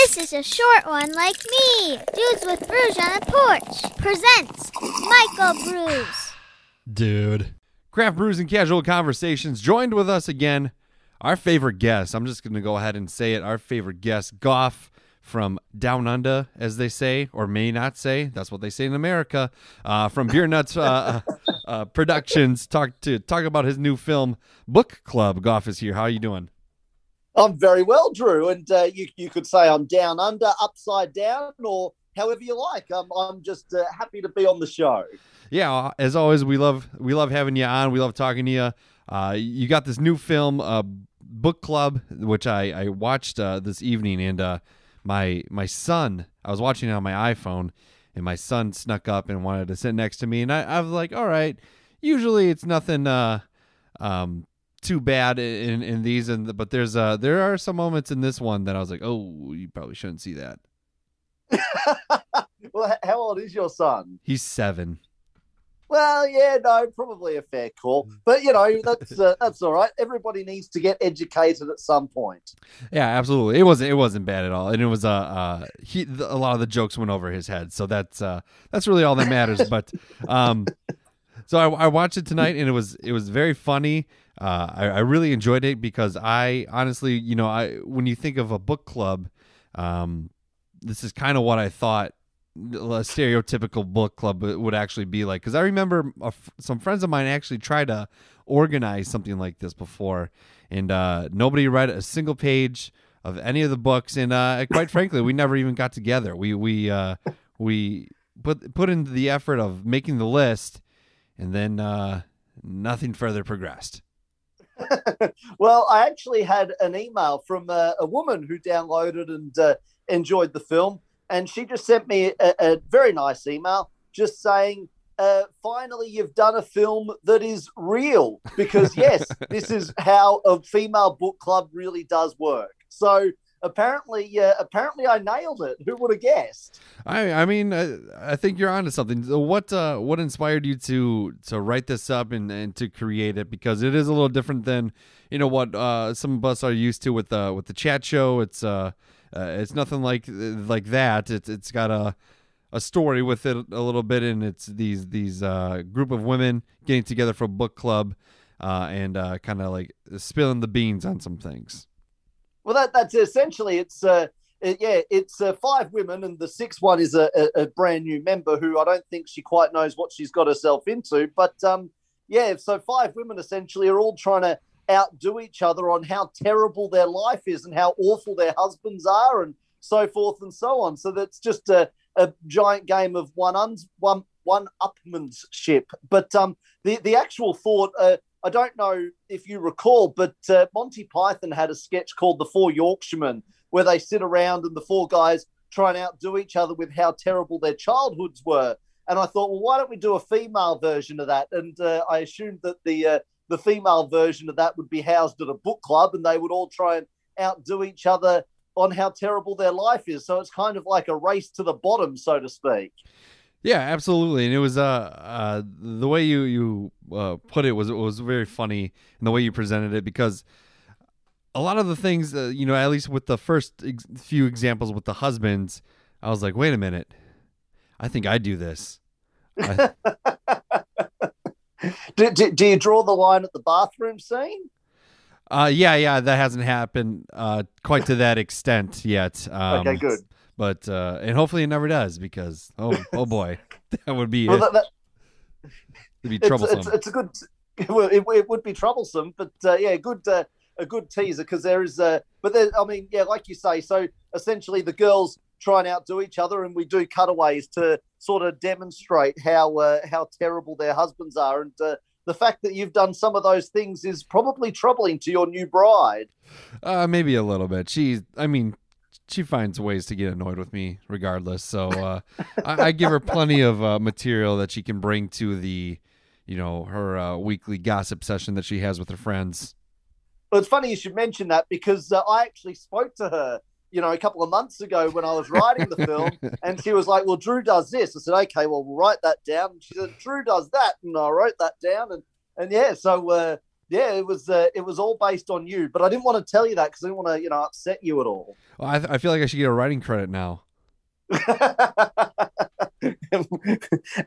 This is a short one like me. Dudes with Brews on the Porch presents Michael Brews. Dude. Craft Brews and Casual Conversations joined with us again. Our favorite guest, I'm just going to go ahead and say it, our favorite guest, Gough from Down Under, as they say, or may not say. That's what they say in America. From Beernuts Productions, talk about his new film, Book Club. Gough is here. How are you doing? I'm very well, Drew, and you could say I'm down under, upside down, or however you like. I'm just happy to be on the show. Yeah, as always, we love having you on. We love talking to you. You got this new film, Book Club, which I watched this evening, and my son, I was watching it on my iPhone, and my son snuck up and wanted to sit next to me, and I was like, all right, usually it's nothing too bad in these, but there are some moments in this one that I was like, oh, you probably shouldn't see that. Well, how old is your son? He's 7. Well, yeah, no, probably a fair call, but that's all right. Everybody needs to get educated at some point. Yeah, absolutely. It wasn't bad at all, and it was a lot of the jokes went over his head, so that's really all that matters. But so I watched it tonight, and it was very funny. I really enjoyed it because I honestly, when you think of a book club, this is kind of what I thought a stereotypical book club would actually be like. Because I remember some friends of mine actually tried to organize something like this before, and nobody read a single page of any of the books, and quite frankly, we never even got together. We put into the effort of making the list, and then nothing further progressed. Well, I actually had an email from a woman who downloaded and enjoyed the film, and she just sent me a very nice email just saying, finally, you've done a film that is real, because, yes, this is how a female book club really does work. So apparently I nailed it. Who would have guessed? I mean, I think you're onto something. What inspired you to write this up and to create it? Because it is a little different than what some of us are used to with the chat show. It's nothing like that. It's got a story with it a little bit, and it's these group of women getting together for a book club and kind of like spilling the beans on some things. Well, that's essentially it's 5 women, and the 6th one is a brand new member who I don't think she quite knows what she's got herself into. But so 5 women essentially are all trying to outdo each other on how terrible their life is and how awful their husbands are, and so forth and so on. So that's just a giant game of one-upmanship. But the actual thought. I don't know if you recall, but Monty Python had a sketch called The 4 Yorkshiremen, where they sit around and the 4 guys try and outdo each other with how terrible their childhoods were. And I thought, well, why don't we do a female version of that? And I assumed that the female version of that would be housed at a book club, and they would all try and outdo each other on how terrible their life is. So it's kind of like a race to the bottom, so to speak. Yeah, absolutely, and it was the way you put it was very funny, and the way you presented it, because a lot of the things, at least with the first few examples with the husbands, I was like, wait a minute, I think I do this. Do you draw the line at the bathroom scene? Yeah, that hasn't happened quite to that extent yet. Okay, good. But and hopefully it never does, because oh boy, that would be it'd be troublesome. It's a good. It would be troublesome, but a good teaser, because there is like you say. So essentially, the girls try and outdo each other, and we do cutaways to sort of demonstrate how terrible their husbands are, and the fact that you've done some of those things is probably troubling to your new bride. Maybe a little bit. She finds ways to get annoyed with me regardless. So I give her plenty of material that she can bring to the, her weekly gossip session that she has with her friends. Well, it's funny you should mention that, because I actually spoke to her, a couple of months ago when I was writing the film, and she was like, well, Drew does this. I said, okay, well, we'll write that down. And she said, Drew does that. And I wrote that down. And yeah, so yeah, it was all based on you, but I didn't want to tell you that because I didn't want to, upset you at all. Well, I feel like I should get a writing credit now.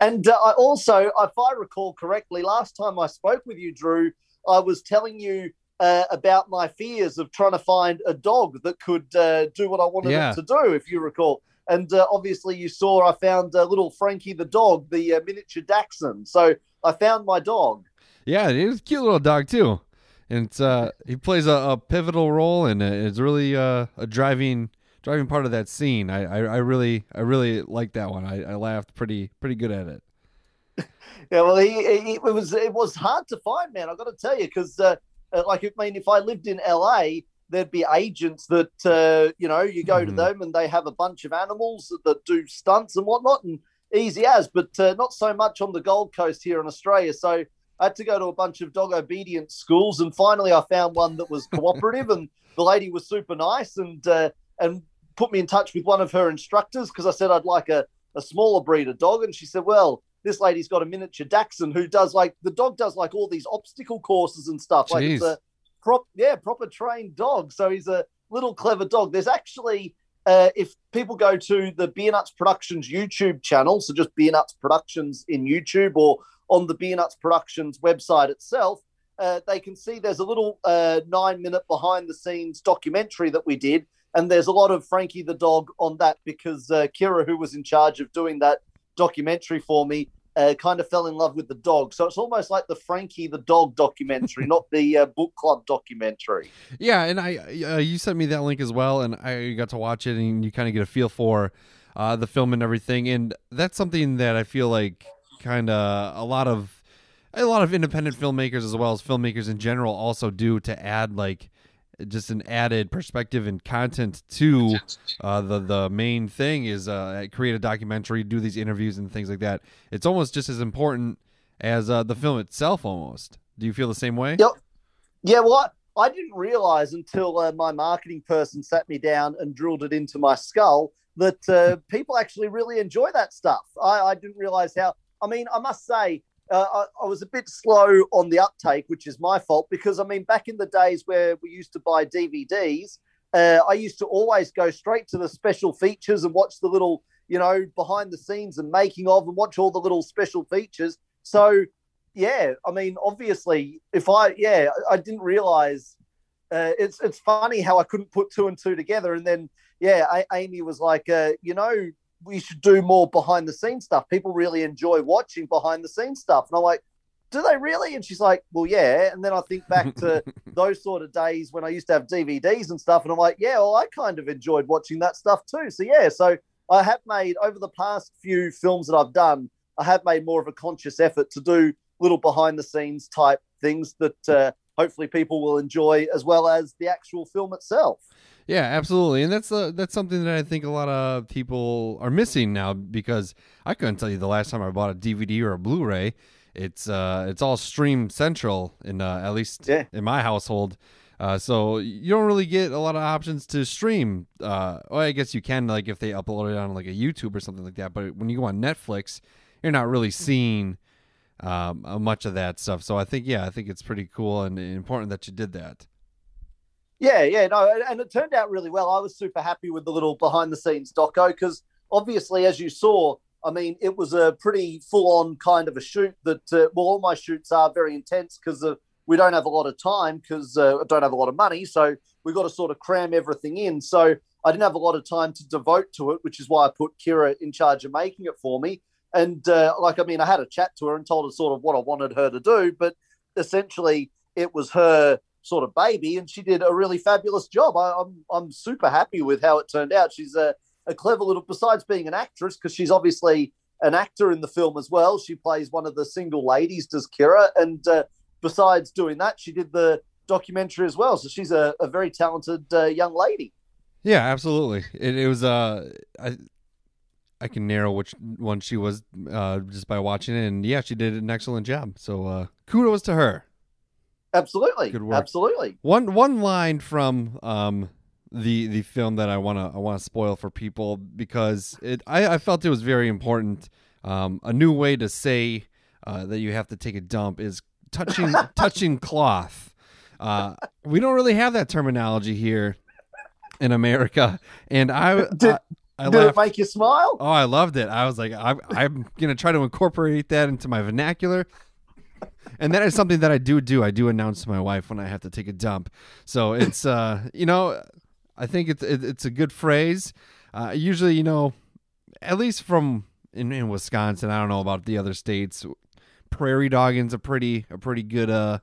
And I also, if I recall correctly, last time I spoke with you, Drew, I was telling you about my fears of trying to find a dog that could do what I wanted it to do, if you recall. And obviously, you saw I found little Frankie the dog, the miniature Dachshund. So I found my dog. Yeah, he's a cute little dog too, and it's he plays a pivotal role, and it's really a driving part of that scene. I really like that one. I laughed pretty good at it. Yeah, well, it was hard to find, man. I got to tell you, because if I lived in LA, there'd be agents that you go to them and they have a bunch of animals that do stunts and whatnot, and easy as. But not so much on the Gold Coast here in Australia. So I had to go to a bunch of dog obedience schools, and finally I found one that was cooperative, and the lady was super nice, and put me in touch with one of her instructors because I said I'd like a smaller breed of dog, and she said, well, this lady's got a miniature Dachshund who does the dog does all these obstacle courses and stuff. Jeez. Like it's a proper trained dog. So he's a little clever dog. There's actually, if people go to the Beernuts Productions YouTube channel, so just Beernuts Productions in YouTube or on the Beernuts Productions website itself, they can see there's a little 9-minute behind the scenes documentary that we did. And there's a lot of Frankie the dog on that because Kira, who was in charge of doing that documentary for me, kind of fell in love with the dog. So it's almost like the Frankie the dog documentary, not the book club documentary. Yeah, and you sent me that link as well, and I got to watch it, and you kind of get a feel for the film and everything. And that's something that I feel like kind of a lot of independent filmmakers as well as filmmakers in general also do to add just an added perspective and content to the main thing is create a documentary, do these interviews and things like that. It's almost just as important as the film itself almost. Do you feel the same way? Yep. Yeah, well, I didn't realize until my marketing person sat me down and drilled it into my skull that people actually really enjoy that stuff. I didn't realize how. I mean, I must say, I was a bit slow on the uptake, which is my fault because, I mean, back in the days where we used to buy DVDs, I used to always go straight to the special features and watch the little, behind the scenes and making of and watch all the little special features. So, yeah, I mean, obviously, I didn't realize. It's funny how I couldn't put two and two together. And then, Amy was like, we should do more behind the scenes stuff. People really enjoy watching behind the scenes stuff. And I'm like, do they really? And she's like, well, yeah. And then I think back to those sort of days when I used to have DVDs and stuff. And I'm like, yeah, well, I kind of enjoyed watching that stuff too. So, yeah, so I have made, over the past few films that I've done, I have made more of a conscious effort to do little behind the scenes type things that hopefully people will enjoy as well as the actual film itself. Yeah, absolutely, and that's something that I think a lot of people are missing now because I couldn't tell you the last time I bought a DVD or a Blu-ray. It's all Stream Central at least in my household, so you don't really get a lot of options to stream. Well, I guess you can if they upload it on a YouTube or something like that. But when you go on Netflix, you're not really seeing much of that stuff. So I think it's pretty cool and important that you did that. Yeah, no, and it turned out really well. I was super happy with the little behind-the-scenes doco because obviously, as you saw, I mean, it was a pretty full-on kind of a shoot that, all my shoots are very intense because we don't have a lot of time because I don't have a lot of money, so we've got to sort of cram everything in. So I didn't have a lot of time to devote to it, which is why I put Kira in charge of making it for me. And, I had a chat to her and told her sort of what I wanted her to do, but essentially it was her sort of baby, and she did a really fabulous job. I'm super happy with how it turned out. She's a clever little, besides being an actress, because she's obviously an actor in the film as well. She plays one of the single ladies, does Kira, and besides doing that, she did the documentary as well. So she's a very talented young lady. Yeah, absolutely. It was I can narrow which one she was just by watching it, and yeah, she did an excellent job. So kudos to her. Absolutely. Good work. Absolutely. One line from the film that I wanna spoil for people because I felt it was very important. A new way to say that you have to take a dump is touching cloth. We don't really have that terminology here in America, and I Did it laughed. make you smile? Oh, I loved it. I was like, I'm gonna try to incorporate that into my vernacular. And that is something that I do. I do announce to my wife when I have to take a dump. So it's I think it's a good phrase. Usually, at least from in Wisconsin, I don't know about the other states. Prairie dogging's a pretty good a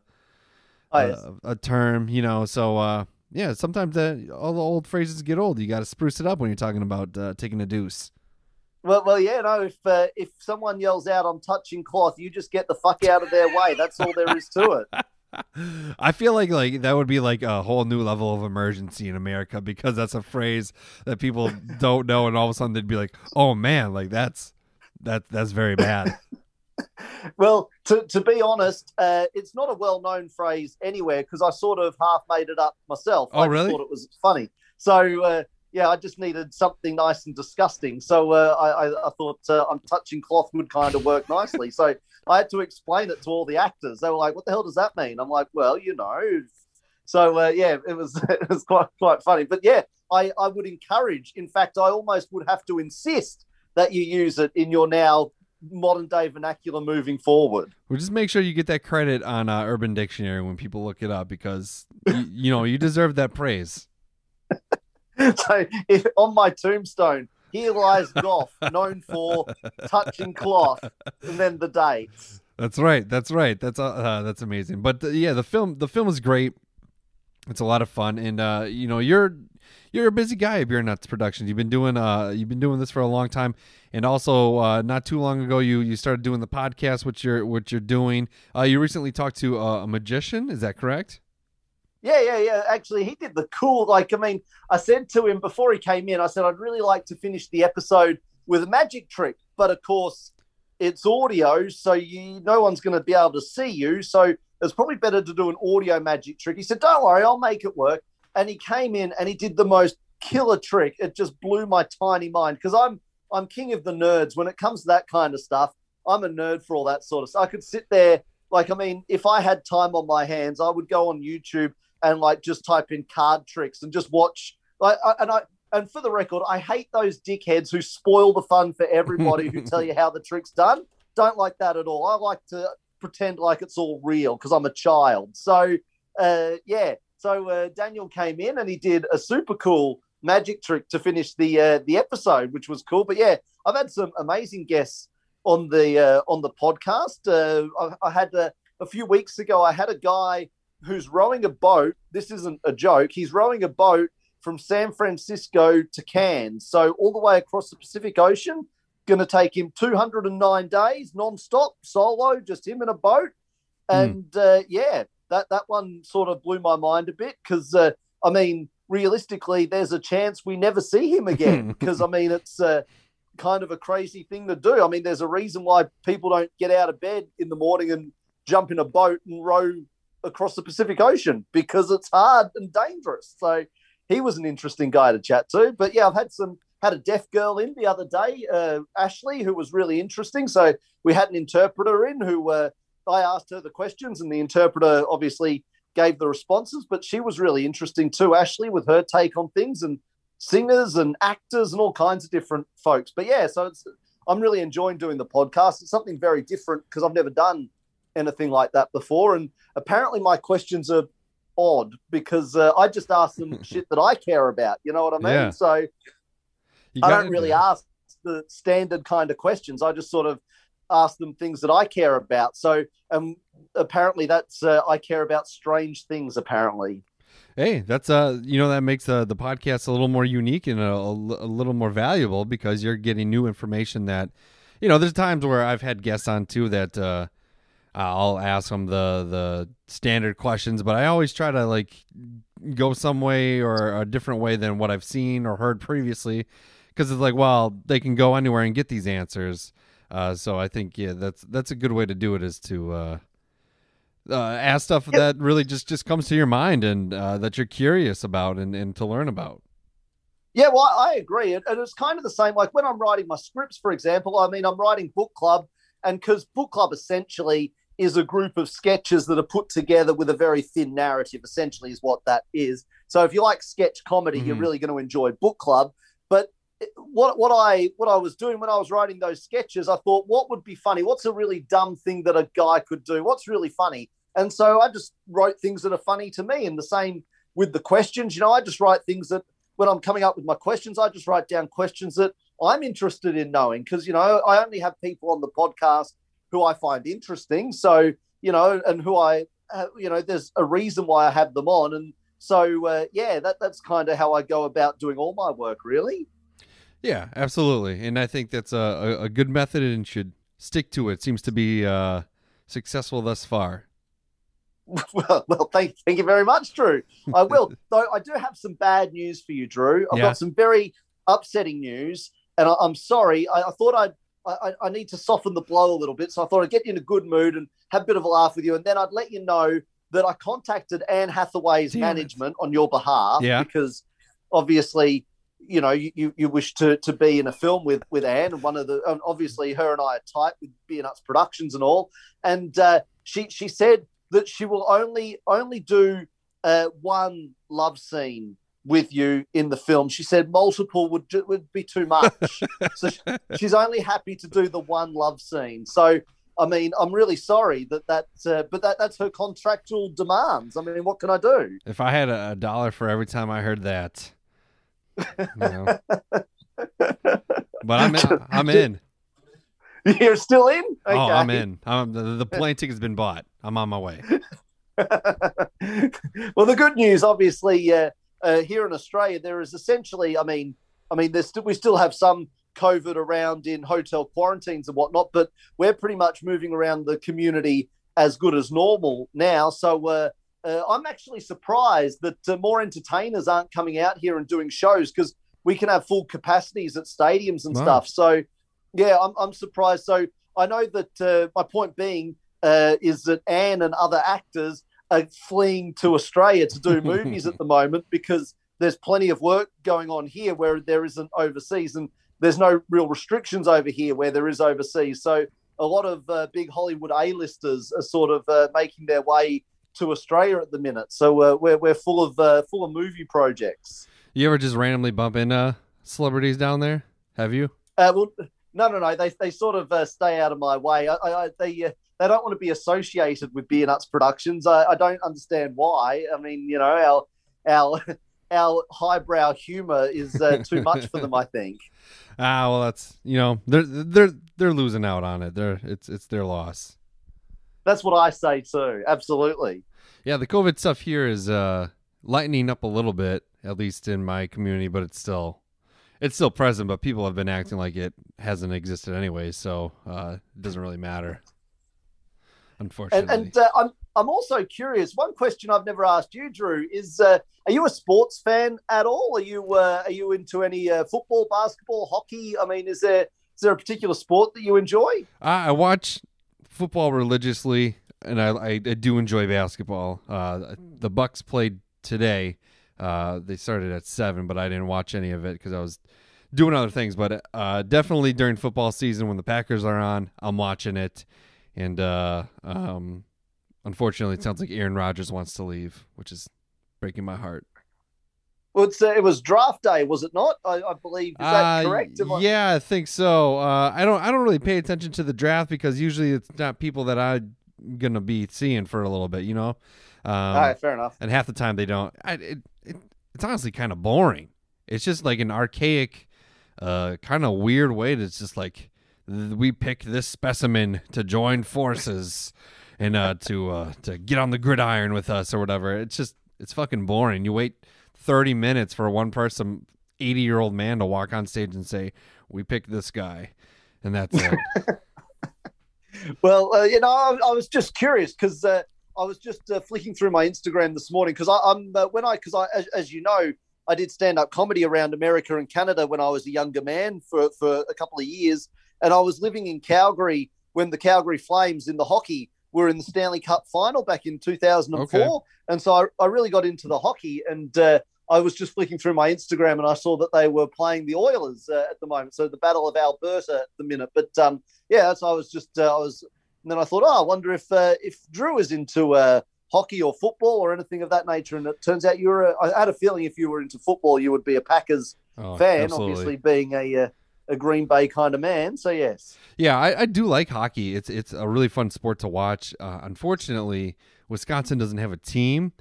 term, So yeah, sometimes all the old phrases get old. You got to spruce it up when you're talking about taking a deuce. Well, yeah, no. If someone yells out, "I'm touching cloth," you just get the fuck out of their way. That's all there is to it. I feel like that would be like a whole new level of emergency in America, because that's a phrase that people don't know, and all of a sudden they'd be like, "Oh man, like that's very bad." Well, to be honest, it's not a well-known phrase anywhere, because I sort of half made it up myself. Oh, I really? thought it was funny. So, yeah, I just needed something nice and disgusting. So I thought I'm touching cloth would kind of work nicely. So I had to explain it to all the actors. They were like, "What the hell does that mean?" I'm like, "Well, So, yeah, it was quite funny. But, yeah, I would encourage. In fact, I almost would have to insist that you use it in your now modern day vernacular moving forward. Well, just make sure you get that credit on Urban Dictionary when people look it up, because you deserve that praise. So if on my tombstone, here lies Gough, known for touching cloth, and then the dates. That's right. That's amazing. But yeah, the film is great. It's a lot of fun, and you're a busy guy at Beernuts Productions. You've been doing this for a long time, and also not too long ago you started doing the podcast, which you're doing. You recently talked to a magician. Is that correct? Yeah. Actually, he did the cool. I said to him before he came in, I said I'd really like to finish the episode with a magic trick, but of course it's audio, so no one's going to be able to see you. So it's probably better to do an audio magic trick. He said, "Don't worry, I'll make it work." And he came in and he did the most killer trick. It just blew my tiny mind, because I'm king of the nerds. When it comes to that kind of stuff, I'm a nerd for all that sort of stuff. I could sit there, if I had time on my hands, I would go on YouTube and just type in card tricks and just watch. And for the record, I hate those dickheads who spoil the fun for everybody who tell you how the trick's done. Don't like that at all. I like to pretend like it's all real, because I'm a child. So, yeah. So Daniel came in and he did a super cool magic trick to finish the episode, which was cool. But yeah, I've had some amazing guests on the podcast. I had a few weeks ago, I had a guy who's rowing a boat. This isn't a joke. He's rowing a boat from San Francisco to Cairns, so all the way across the Pacific Ocean. Going to take him 209 days, non-stop, solo, just him in a boat. And yeah, that one sort of blew my mind a bit, because realistically, there's a chance we never see him again, because it's kind of a crazy thing to do. There's a reason why people don't get out of bed in the morning and jump in a boat and row across the Pacific Ocean, because it's hard and dangerous. So he was an interesting guy to chat to. But yeah, I've had a deaf girl in the other day, Ashley, who was really interesting. So we had an interpreter in who I asked her the questions, and the interpreter obviously gave the responses, but she was really interesting too, Ashley, with her take on things, and singers and actors and all kinds of different folks. But yeah, so I'm really enjoying doing the podcast. It's something very different, because I've never done anything like that before. And apparently my questions are odd, because I just ask them shit that I care about. You know what I mean? Yeah. So I don't really ask the standard kind of questions. I just sort of ask them things that I care about. So apparently that's I care about strange things, apparently. Hey, that's that makes the podcast a little more unique and a little more valuable, because you're getting new information that, there's times where I've had guests on too that I'll ask them the standard questions, but I always try to go some way or a different way than what I've seen or heard previously, because it's they can go anywhere and get these answers. So I think, yeah, that's a good way to do it, is to ask stuff that really just comes to your mind, and that you're curious about and to learn about. Yeah, well, I agree. And it's kind of the same. Like when I'm writing my scripts, for example, I'm writing book club, and because book club essentially is a group of sketches that are put together with a very thin narrative, essentially, is what that is. So if you like sketch comedy, you're really going to enjoy Book Club. But what I was doing when I was writing those sketches, I thought, what would be funny? What's a really dumb thing that a guy could do? What's really funny? And so I just wrote things that are funny to me. And the same with the questions. I just write things that when I'm coming up with my questions, I just write down questions that I'm interested in knowing, because, I only have people on the podcast who I find interesting. So, and who there's a reason why I have them on. And so, that's kind of how I go about doing all my work, really. Yeah, absolutely. And I think that's a good method and should stick to it. Seems to be successful thus far. Well, thank you very much, Drew. I will. Though I do have some bad news for you, Drew. I've got some very upsetting news, and I'm sorry. I thought I need to soften the blow a little bit, so I thought I'd get you in a good mood and have a bit of a laugh with you, and then I'd let you know that I contacted Anne Hathaway's management on your behalf, because obviously, you wish to be in a film with Anne, and obviously her and I are tight with Beernuts Productions and all, and she said that she will only do one love scene with you in the film. She said multiple would be too much. So she's only happy to do the one love scene. So, I mean, I'm really sorry but that's her contractual demands. I mean, what can I do? If I had $1 for every time I heard that, but I'm in. You're still in? Okay. Oh, I'm in. The plane ticket's been bought. I'm on my way. Well, the good news, obviously, here in Australia, there is essentially, we still have some COVID around in hotel quarantines and whatnot, but we're pretty much moving around the community as good as normal now. So I'm actually surprised that more entertainers aren't coming out here and doing shows, because we can have full capacities at stadiums and stuff. So, yeah, I'm surprised. So I know that my point being is that Anne and other actors are fleeing to Australia to do movies at the moment, because there's plenty of work going on here where there isn't overseas, and there's no real restrictions over here where there is overseas. So a lot of big Hollywood A-listers are sort of making their way to Australia at the minute. So we're full of movie projects. You ever just randomly bump into celebrities down there? Have you? Well, no. They sort of stay out of my way. They don't want to be associated with Beernuts Productions. I don't understand why. I mean, our highbrow humor is too much for them, I think. Well, that's they're losing out on it. It's their loss. That's what I say too. Absolutely. Yeah, the COVID stuff here is lightening up a little bit, at least in my community, but it's still present. But people have been acting like it hasn't existed anyway, so it doesn't really matter. Unfortunately. And I'm also curious. One question I've never asked you, Drew, is: are you a sports fan at all? Are you into any football, basketball, hockey? I mean, is there a particular sport that you enjoy? I watch football religiously, and I do enjoy basketball. The Bucks played today. They started at 7, but I didn't watch any of it because I was doing other things. But definitely during football season, when the Packers are on, I'm watching it. And unfortunately, it sounds like Aaron Rodgers wants to leave, which is breaking my heart. Well, it was draft day, was it not? I believe. Is that correct? Yeah, I think so. I don't really pay attention to the draft because usually it's not people that I'm gonna be seeing for a little bit, All right, fair enough. And half the time they don't. It's honestly kind of boring. It's just like an archaic, kind of weird way to just like, we pick this specimen to join forces and to get on the gridiron with us or whatever. It's fucking boring. You wait 30 minutes for one person, 80-year-old man, to walk on stage and say, "We picked this guy," and that's it. Well, I was just curious because I was just flicking through my Instagram this morning because as you know, I did stand-up comedy around America and Canada when I was a younger man for a couple of years. And I was living in Calgary when the Calgary Flames in the hockey were in the Stanley Cup final back in 2004. Okay. And so I really got into the hockey, and I was just flicking through my Instagram and I saw that they were playing the Oilers at the moment. So the Battle of Alberta at the minute. But so I was And then I thought, I wonder if Drew is into hockey or football or anything of that nature. And it turns out I had a feeling if you were into football, you would be a Packers fan, absolutely. obviously being a Green Bay kind of man. So, yes. Yeah, I do like hockey. It's a really fun sport to watch. Unfortunately, Wisconsin doesn't have a team.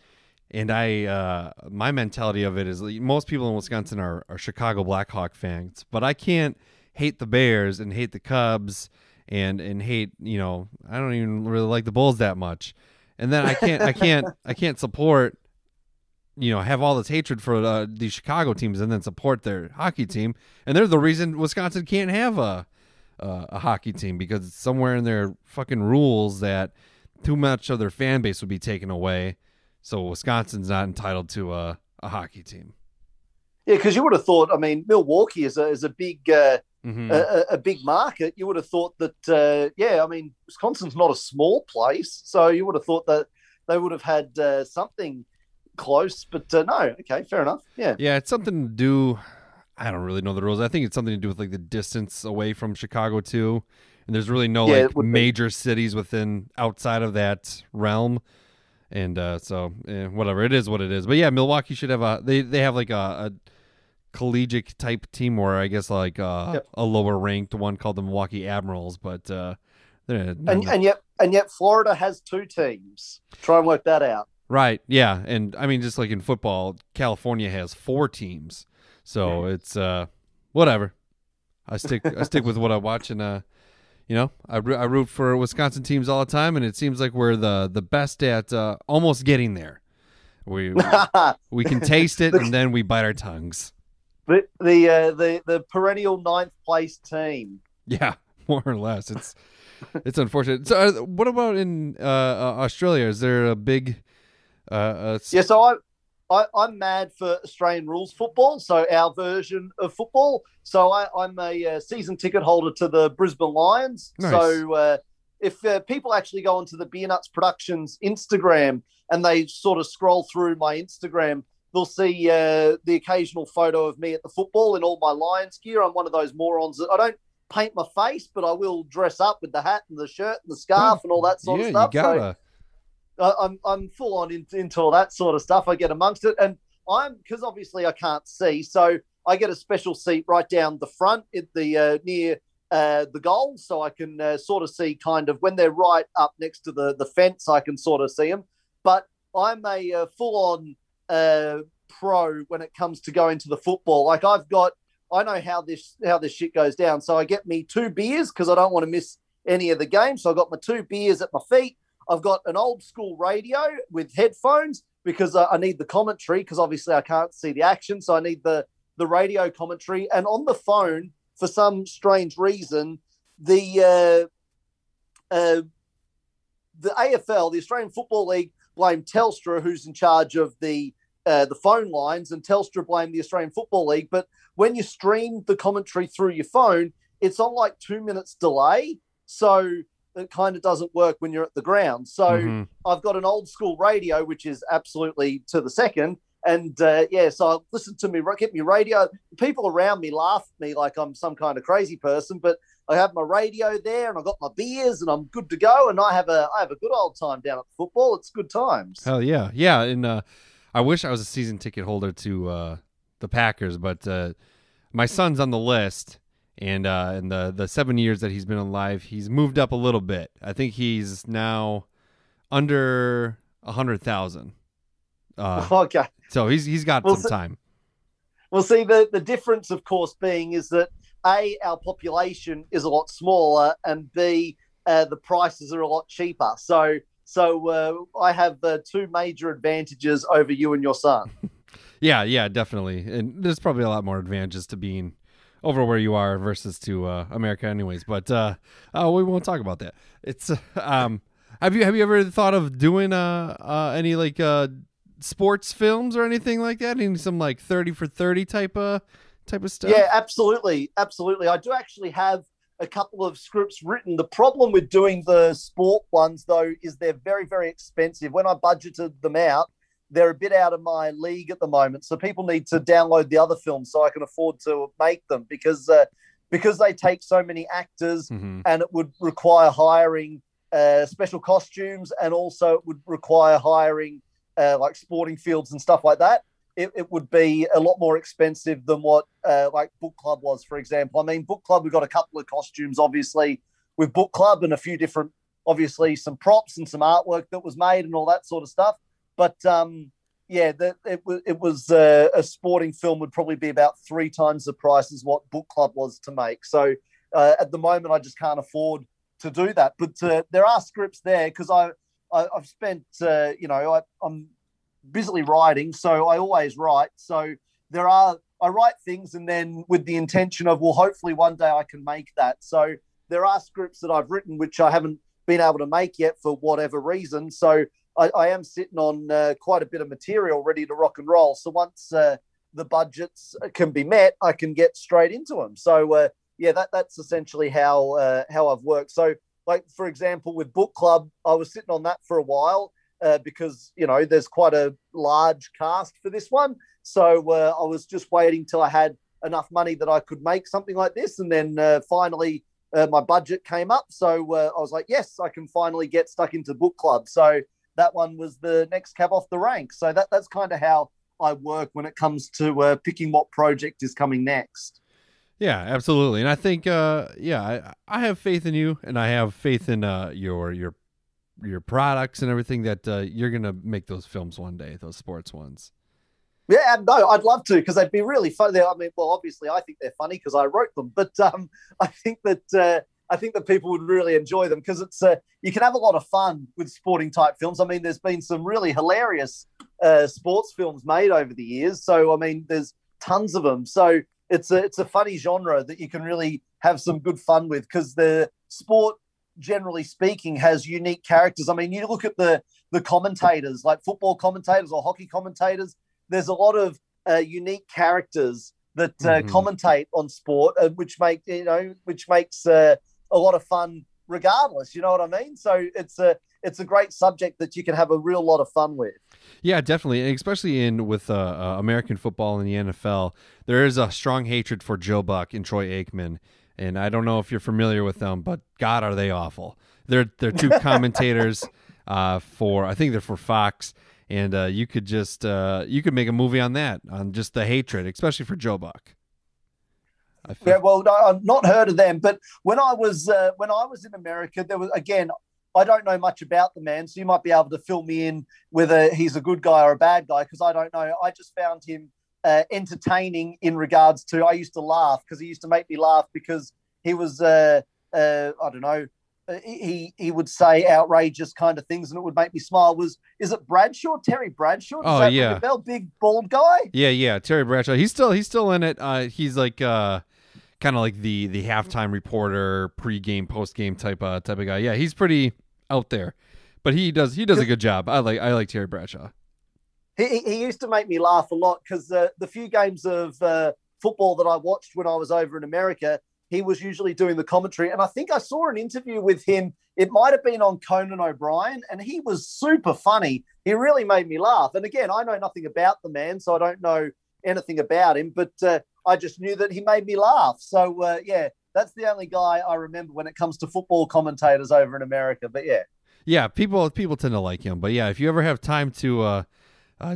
And my mentality of it is most people in Wisconsin are Chicago Blackhawk fans, but I can't hate the Bears and hate the Cubs and hate, I don't even really like the Bulls that much. And then I can't support, have all this hatred for these Chicago teams and then support their hockey team. And they're the reason Wisconsin can't have a hockey team, because it's somewhere in their fucking rules that too much of their fan base would be taken away. So Wisconsin's not entitled to a hockey team. Yeah, because you would have thought, Milwaukee is a big a big market. You would have thought that, Wisconsin's not a small place. So you would have thought that they would have had something close. But no, okay, fair enough. Yeah. Yeah, it's something to do. I don't really know the rules. I think it's something to do with the distance away from Chicago too. And there's really no major cities outside of that realm. And whatever, it is what it is. But yeah, Milwaukee should have they have a collegiate type team, where I guess a lower ranked one called the Milwaukee Admirals. But and yet Florida has 2 teams. Try and work that out. Right. Yeah. And I mean, just like in football, California has 4 teams. So it's whatever. I stick with what I watch, and I root for Wisconsin teams all the time, and it seems like we're the best at almost getting there. We can taste it, and then we bite our tongues. The perennial 9th place team. Yeah, more or less. It's unfortunate. So, what about in Australia? Is there a big? So I'm mad for Australian rules football, so our version of football. So I'm a season ticket holder to the Brisbane Lions. Nice. So if people actually go onto the Beernuts Productions Instagram and they sort of scroll through my Instagram, they'll see the occasional photo of me at the football in all my Lions gear. I'm one of those morons that I don't paint my face, but I will dress up with the hat and the shirt and the scarf and all that sort of stuff. You gotta. So I'm full on into all that sort of stuff. I get amongst it, and because obviously I can't see, so I get a special seat right down the front at the near the goal, so I can sort of see kind of when they're right up next to the fence. I can sort of see them. But I'm a full on pro when it comes to going to the football. I know how this shit goes down. So I get me 2 beers because I don't want to miss any of the games. So I got my 2 beers at my feet. I've got an old school radio with headphones because I need the commentary, because obviously I can't see the action. So I need the radio commentary. And on the phone, for some strange reason, the AFL, the Australian Football League, blamed Telstra, who's in charge of the phone lines, and Telstra blamed the Australian Football League. But when you stream the commentary through your phone, it's on 2 minutes delay. So it kind of doesn't work when you're at the ground. So I've got an old school radio, which is absolutely to the second. And so I listen to get me radio. People around me laugh at me like I'm some kind of crazy person, but I have my radio there and I've got my beers and I'm good to go. And I have a good old time down at football. It's good times. Hell yeah. Yeah. And I wish I was a season ticket holder to the Packers, but my son's on the list. And in the 7 years that he's been alive, he's moved up a little bit. I think he's now under 100,000. Okay. So he's got some time. Well, see, the difference, of course, being is that A, our population is a lot smaller, and B, the prices are a lot cheaper. So I have 2 major advantages over you and your son. Yeah, definitely. And there's probably a lot more advantages to being over where you are versus to America anyways, but we won't talk about that. It's have you ever thought of doing any sports films or anything like that? Any some 30 for 30 type of stuff? Yeah, absolutely. I do actually have a couple of scripts written. The problem with doing the sport ones though is they're very, very expensive. When I budgeted them out, they're a bit out of my league at the moment. So people need to download the other films so I can afford to make them, because they take so many actors and it would require hiring special costumes, and also it would require hiring like sporting fields and stuff like that. It would be a lot more expensive than what like book club was, for example. I mean, book club, we've got a couple of costumes, obviously, with book club, and a few different, obviously, some props and some artwork that was made and all that sort of stuff. But it was a sporting film would probably be about 3 times the price as what book club was to make. So at the moment, I just can't afford to do that. But there are scripts there because I've spent, I'm busily writing, so I always write. So I write things, and then with the intention of, well, hopefully one day I can make that. So there are scripts that I've written which I haven't been able to make yet for whatever reason. So I am sitting on quite a bit of material ready to rock and roll. So once the budgets can be met, I can get straight into them. So that's essentially how I've worked. So, like, for example, with book club, I was sitting on that for a while because there's quite a large cast for this one. So I was just waiting till I had enough money that I could make something like this, and then finally my budget came up. So I was like, yes, I can finally get stuck into book club. So that one was the next cab off the rank. So that's kind of how I work when it comes to picking what project is coming next. Yeah, absolutely. And I think, I have faith in you, and I have faith in your products and everything that you're going to make those films one day, those sports ones. Yeah, no, I'd love to, because they'd be really fun. I mean, well, obviously, I think they're funny because I wrote them, but I think that people would really enjoy them because it's you can have a lot of fun with sporting type films. I mean, there's been some really hilarious sports films made over the years. So, I mean, there's tons of them. So it's a funny genre that you can really have some good fun with, because the sport, generally speaking, has unique characters. I mean, you look at the commentators, like football commentators or hockey commentators. There's a lot of unique characters that commentate on sport, which makes a lot of fun regardless. You know what I mean? So it's a great subject that you can have a real lot of fun with. Yeah, definitely, and especially with American football and the NFL, there is a strong hatred for Joe Buck and Troy Aikman, and I don't know if you're familiar with them, but God, are they awful? They're two commentators I think they're for Fox. And you could make a movie on that, on just the hatred, especially for Joe Buck. Yeah, well, no, I've not heard of them, but when I was in America, there was, again, I don't know much about the man, so you might be able to fill me in whether he's a good guy or a bad guy, because I don't know. I just found him entertaining in regards to, I used to laugh because he used to make me laugh because he was I don't know. He would say outrageous kind of things, and it would make me smile. Is it Bradshaw? Terry Bradshaw? Does that ring a bell? Big bald guy. Yeah. Terry Bradshaw. He's still in it. He's like kind of like the halftime reporter, pregame, postgame type of guy. Yeah, he's pretty out there, but he does a good job. I like Terry Bradshaw. He used to make me laugh a lot because the few games of football that I watched when I was over in America, he was usually doing the commentary. And I think I saw an interview with him. It might have been on Conan O'Brien, and he was super funny. He really made me laugh. And again, I know nothing about the man, so I don't know anything about him, but I just knew that he made me laugh. So, that's the only guy I remember when it comes to football commentators over in America. But yeah. Yeah, people tend to like him. But yeah, if you ever have time to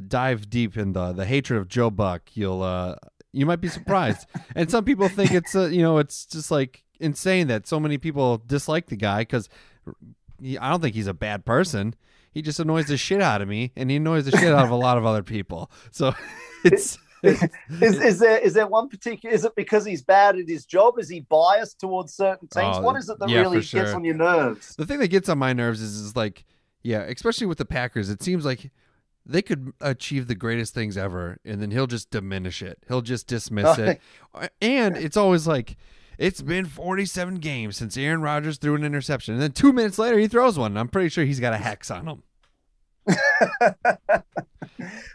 dive deep in the hatred of Joe Buck, you might be surprised. And some people think it's it's just like insane that so many people dislike the guy, because I don't think he's a bad person. He just annoys the shit out of me, and he annoys the shit out of a lot of other people. So is there one particular? Is it because he's bad at his job? Is he biased towards certain teams? What is it that really gets on your nerves? The thing that gets on my nerves is like, especially with the Packers, it seems like they could achieve the greatest things ever, and then he'll just diminish it. He'll just dismiss it. And it's always like, it's been 47 games since Aaron Rodgers threw an interception. And then 2 minutes later, he throws one. And I'm pretty sure he's got a hex on him.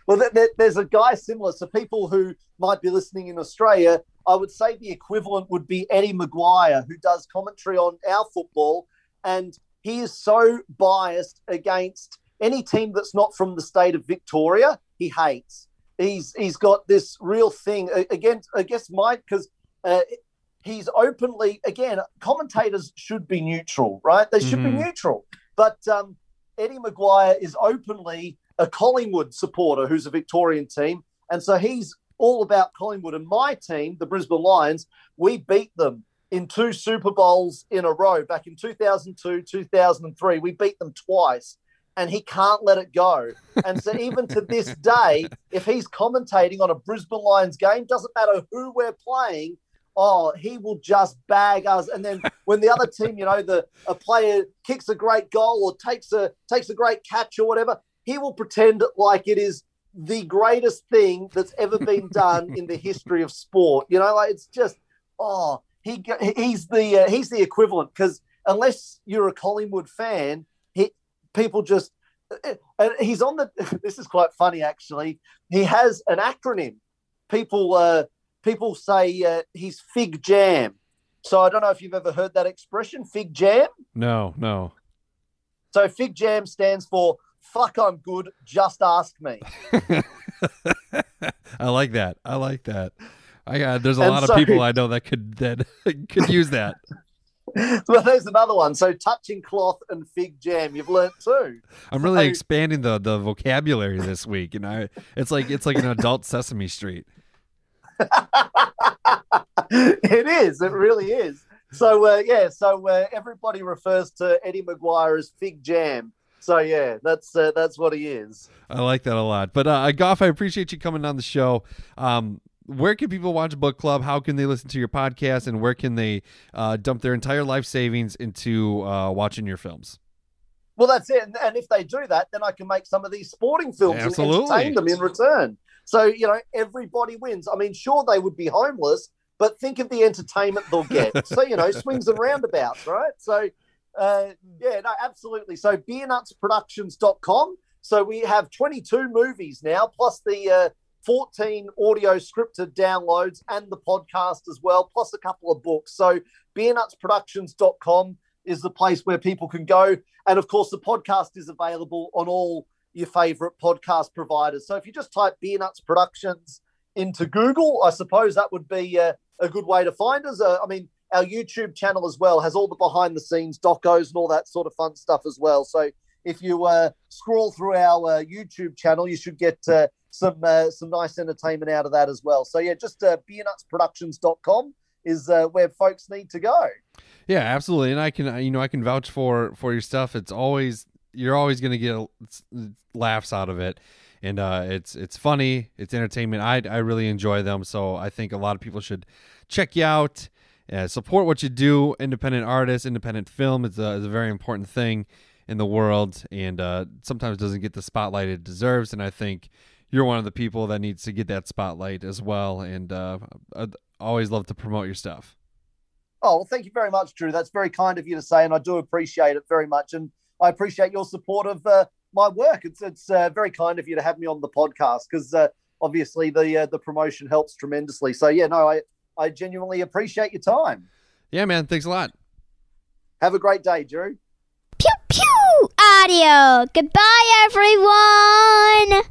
Well, there's a guy similar. So people who might be listening in Australia, I would say the equivalent would be Eddie Maguire, who does commentary on our football. And he is so biased against any team that's not from the state of Victoria. He hates. He's got this real thing against, I guess, Mike, because he's openly, again, commentators should be neutral, right? They should be neutral. But Eddie Maguire is openly a Collingwood supporter who's a Victorian team. And so he's all about Collingwood. And my team, the Brisbane Lions, we beat them in 2 Super Bowls in a row. Back in 2002, 2003, we beat them twice. And he can't let it go. And so even to this day, if he's commentating on a Brisbane Lions game, doesn't matter who we're playing, he will just bag us. And then when the other team, a player kicks a great goal or takes a great catch or whatever, he will pretend like it is the greatest thing that's ever been done in the history of sport. It's just, he's the equivalent, because unless you're a Collingwood fan, people just, and he's on this is quite funny, actually. He has an acronym. People say he's Fig Jam. So I don't know if you've ever heard that expression, Fig Jam. No. So Fig Jam stands for fuck, I'm good, just ask me. I like that. There's a lot of people I know that could use that. Well, there's another one. So touching cloth and Fig Jam, you've learnt too. I'm really expanding the vocabulary this week. It's like an adult Sesame Street. It is. It really is. So everybody refers to Eddie Maguire as Fig Jam. So yeah, that's what he is. I like that a lot. But Gough, I appreciate you coming on the show. Where can people watch Book Club? How can they listen to your podcast? And where can they dump their entire life savings into watching your films? Well, that's it. And if they do that, then I can make some of these sporting films and entertain them in return. So, everybody wins. I mean, sure, they would be homeless, but think of the entertainment they'll get. So, swings and roundabouts, right? So, absolutely. So, beernutsproductions.com. So we have 22 movies now, plus the 14 audio scripted downloads and the podcast as well, plus a couple of books. So beernutsproductions.com is the place where people can go. And, of course, the podcast is available on all your favorite podcast providers. So if you just type Beernuts Productions into Google, I suppose that would be a good way to find us. Our YouTube channel as well has all the behind-the-scenes docos and all that sort of fun stuff as well. So if you scroll through our YouTube channel, you should get some nice entertainment out of that as well. So, just beernutsproductions.com is where folks need to go. Yeah, absolutely. And I can vouch for your stuff. You're always going to get laughs out of it. And it's funny. It's entertainment. I really enjoy them. So I think a lot of people should check you out. Support what you do. Independent artists, independent film is a very important thing in the world, and sometimes doesn't get the spotlight it deserves. And I think you're one of the people that needs to get that spotlight as well. And I'd always love to promote your stuff. Oh, well, thank you very much, Drew. That's very kind of you to say, and I do appreciate it very much. And I appreciate your support of my work. It's very kind of you to have me on the podcast, because obviously the promotion helps tremendously. So I genuinely appreciate your time. Yeah, man. Thanks a lot. Have a great day, Drew. Pew pew! Audio. Goodbye, everyone.